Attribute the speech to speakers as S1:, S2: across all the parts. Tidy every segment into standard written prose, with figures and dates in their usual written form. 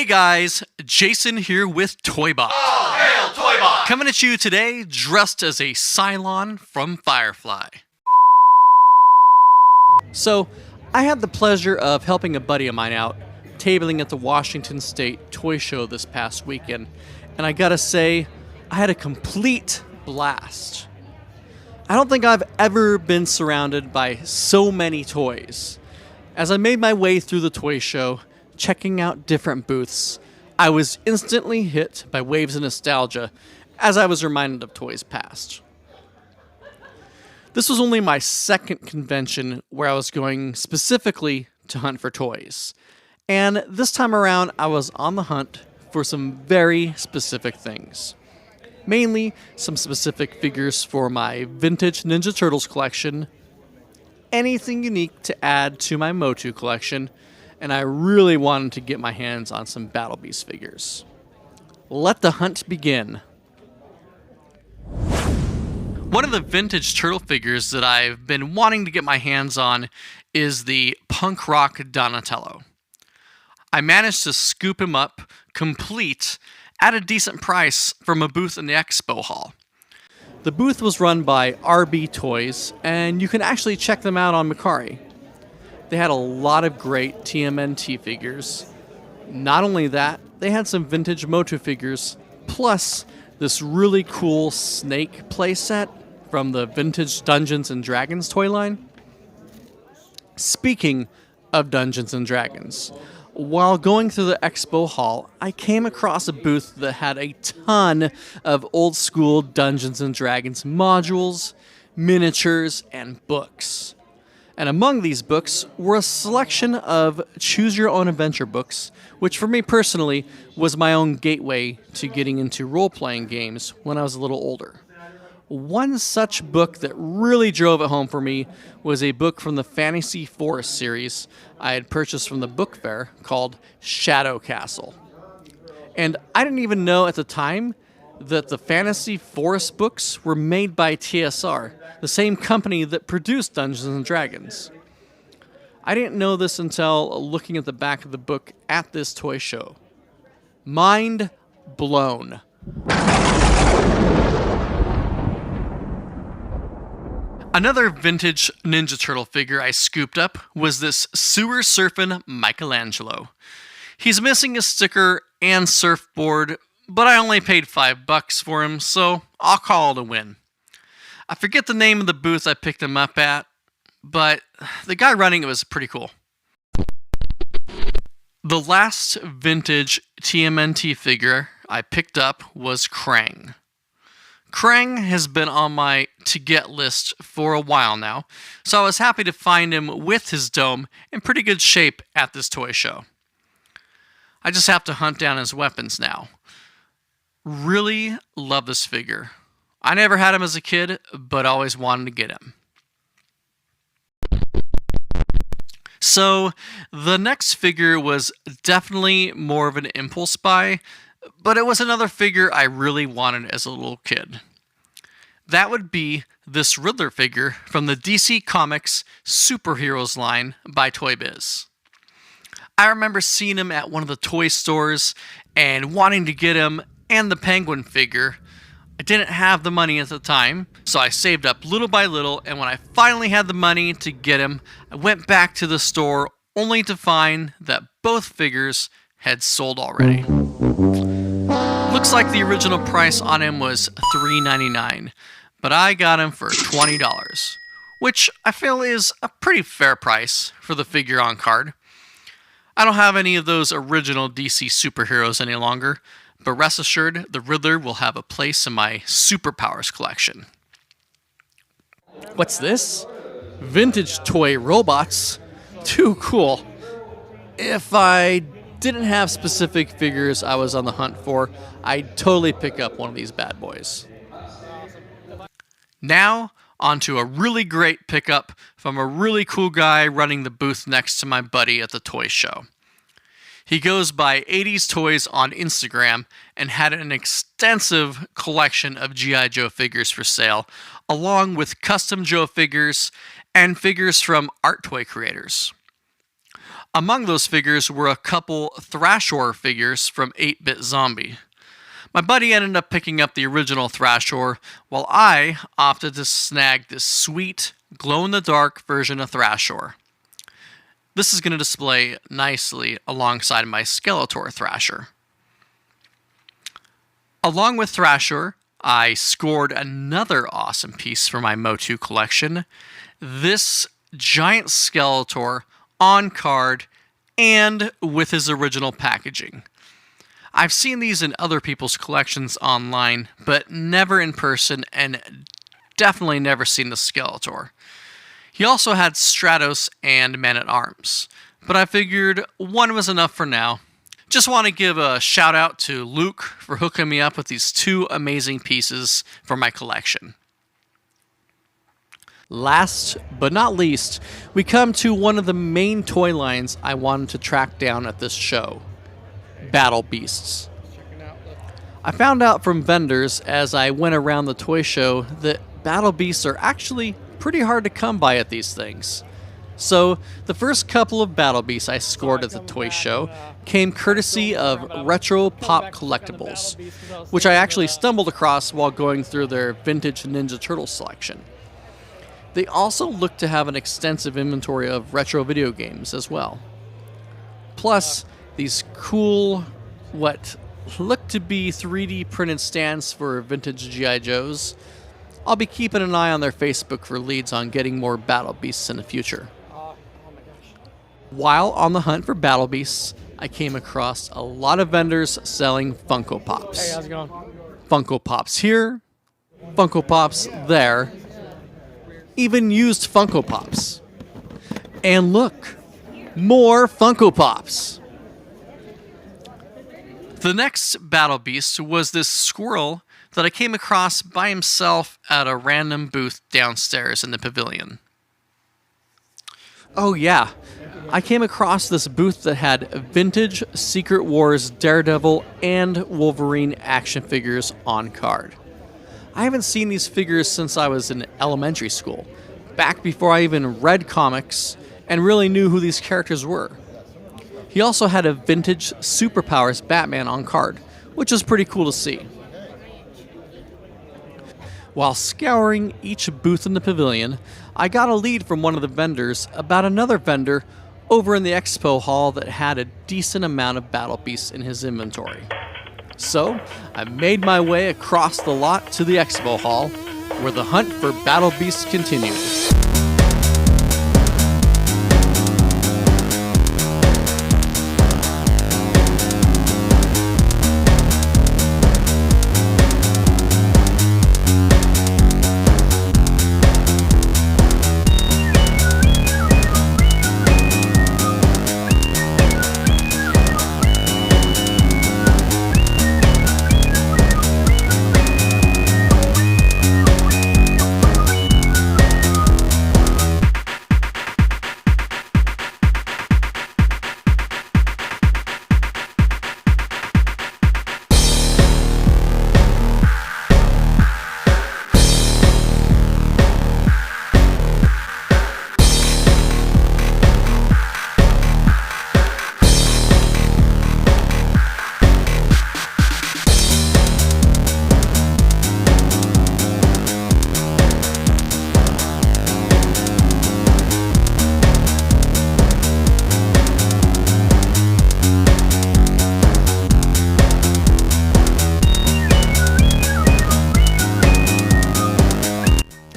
S1: guys, Jason here with ToyBot.
S2: All hail ToyBot!
S1: Coming at you today dressed as a Cylon from Firefly. So, I had the pleasure of helping a buddy of mine out tabling at the Washington State Toy Show this past weekend, and I gotta say, I had a complete blast. I don't think I've ever been surrounded by so many toys. As I made my way through the toy show, checking out different booths, I was instantly hit by waves of nostalgia as I was reminded of toys past. This was only my second convention where I was going specifically to hunt for toys. And this time around, I was on the hunt for some very specific things. Mainly some specific figures for my vintage Ninja Turtles collection, anything unique to add to my Motu collection, and I really wanted to get my hands on some Battle Beast figures. Let the hunt begin. One of the vintage turtle figures that I've been wanting to get my hands on is the punk rock Donatello. I managed to scoop him up complete at a decent price from a booth in the expo hall. The booth was run by RB Toys, and you can actually check them out on Mercari. They had a lot of great TMNT figures. Not only that, they had some vintage Motu figures, plus this really cool snake playset from the vintage Dungeons & Dragons toy line. Speaking of Dungeons & Dragons, while going through the expo hall, I came across a booth that had a ton of old school Dungeons & Dragons modules, miniatures, and books. And among these books were a selection of Choose Your Own Adventure books, which for me personally was my own gateway to getting into role-playing games when I was a little older. One such book that really drove it home for me was a book from the Fantasy Forest series I had purchased from the book fair called Shadow Castle. And I didn't even know at the time that the Fantasy Forest books were made by TSR, the same company that produced Dungeons & Dragons. I didn't know this until looking at the back of the book at this toy show. Mind blown. Another vintage Ninja Turtle figure I scooped up was this sewer surfing Michelangelo. He's missing a sticker and surfboard, but I only paid $5 for him, so I'll call it a win. I forget the name of the booth I picked him up at, but the guy running it was pretty cool. The last vintage TMNT figure I picked up was Krang. Krang has been on my to-get list for a while now, so I was happy to find him with his dome in pretty good shape at this toy show. I just have to hunt down his weapons now. Really love this figure. I never had him as a kid, but always wanted to get him. So, the next figure was definitely more of an impulse buy, but it was another figure I really wanted as a little kid. That would be this Riddler figure from the DC Comics Superheroes line by Toy Biz. I remember seeing him at one of the toy stores and wanting to get him and the Penguin figure. I didn't have the money at the time, so I saved up little by little, and when I finally had the money to get him, I went back to the store only to find that both figures had sold already. Looks like the original price on him was $3.99, but I got him for $20, which I feel is a pretty fair price for the figure on card. I don't have any of those original DC superheroes any longer, but rest assured, the Riddler will have a place in my Superpowers collection. What's this? Vintage toy robots? Too cool. If I didn't have specific figures I was on the hunt for, I'd totally pick up one of these bad boys. Now, onto a really great pickup from a really cool guy running the booth next to my buddy at the toy show. He goes by 80s Toys on Instagram and had an extensive collection of G.I. Joe figures for sale, along with custom Joe figures and figures from art toy creators. Among those figures were a couple Thrashor figures from 8-Bit Zombie. My buddy ended up picking up the original Thrashor, while I opted to snag this sweet, glow-in-the-dark version of Thrashor. This is going to display nicely alongside my Skeletor Thrasher. Along with Thrasher, I scored another awesome piece for my Motu collection. This giant Skeletor on card and with his original packaging. I've seen these in other people's collections online, but never in person, and definitely never seen the Skeletor. He also had Stratos and Man-at-Arms, but I figured one was enough for now. Just want to give a shout out to Luke for hooking me up with these two amazing pieces for my collection. Last but not least, we come to one of the main toy lines I wanted to track down at this show. Battle Beasts. I found out from vendors as I went around the toy show that Battle Beasts are actually pretty hard to come by at these things. So, the first couple of Battle Beasts I scored at the toy show came courtesy of Retro Pop Collectibles, which I actually stumbled across while going through their vintage Ninja Turtle selection. They also look to have an extensive inventory of retro video games as well. Plus, these cool, what look to be 3D printed stands for vintage G.I. Joes. I'll be keeping an eye on their Facebook for leads on getting more Battle Beasts in the future. While on the hunt for Battle Beasts, I came across a lot of vendors selling Funko Pops.
S2: Hey, how's it going?
S1: Funko Pops here, Funko Pops there, even used Funko Pops. And look, more Funko Pops. The next Battle Beast was this squirrel that I came across by himself at a random booth downstairs in the pavilion. Oh yeah, I came across this booth that had vintage Secret Wars Daredevil and Wolverine action figures on card. I haven't seen these figures since I was in elementary school, back before I even read comics and really knew who these characters were. He also had a vintage Superpowers Batman on card, which was pretty cool to see. While scouring each booth in the pavilion, I got a lead from one of the vendors about another vendor over in the expo hall that had a decent amount of Battle Beasts in his inventory. So, I made my way across the lot to the expo hall, where the hunt for Battle Beasts continued.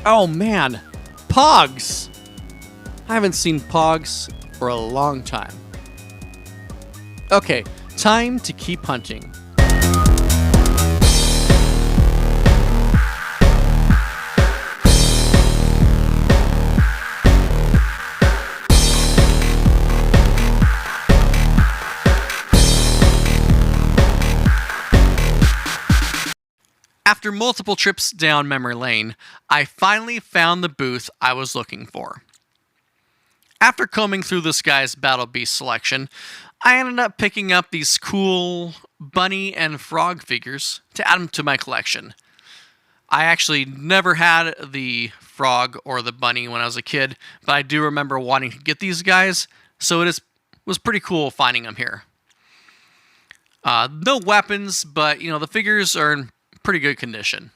S1: Oh man, Pogs! I haven't seen Pogs for a long time. Okay, time to keep hunting. After multiple trips down memory lane, I finally found the booth I was looking for. After combing through this guy's Battle Beast selection, I ended up picking up these cool bunny and frog figures to add them to my collection. I actually never had the frog or the bunny when I was a kid, but I do remember wanting to get these guys, so it is was pretty cool finding them here. No weapons, but the figures are in pretty good condition.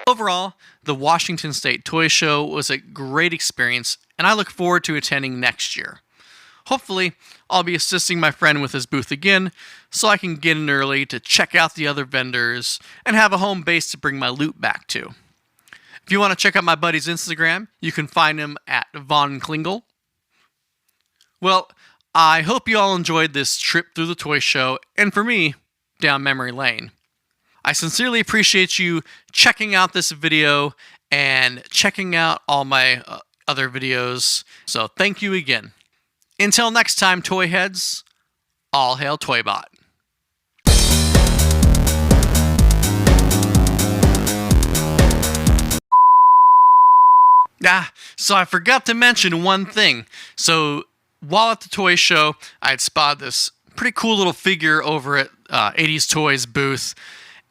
S1: Overall, the Washington State Toy Show was a great experience, and I look forward to attending next year. Hopefully, I'll be assisting my friend with his booth again, so I can get in early to check out the other vendors and have a home base to bring my loot back to. If you want to check out my buddy's Instagram, you can find him at Von Klingel. Well, I hope you all enjoyed this trip through the toy show, and for me, down memory lane. I sincerely appreciate you checking out this video and checking out all my other videos, so thank you again. Until next time, toy heads, all hail ToyBot. So I forgot to mention one thing. So while at the toy show, I had spotted this pretty cool little figure over at 80s Toys booth,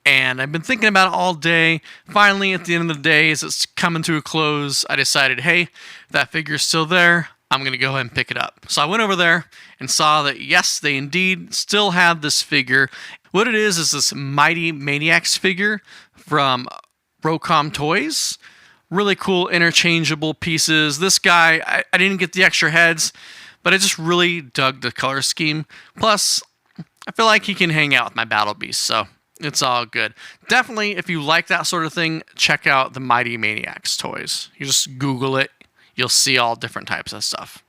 S1: and I've been thinking about it all day. Finally, at the end of the day, as it's coming to a close, I decided, hey, that figure's still there. I'm going to go ahead and pick it up. So I went over there and saw that, yes, they indeed still have this figure. What it is this Mighty Maniacs figure from Rocom Toys. Really cool interchangeable pieces. This guy, I didn't get the extra heads, but I just really dug the color scheme. Plus, I feel like he can hang out with my Battle Beast, so it's all good. Definitely, if you like that sort of thing, check out the Mighty Maniacs toys. You just Google it. You'll see all different types of stuff.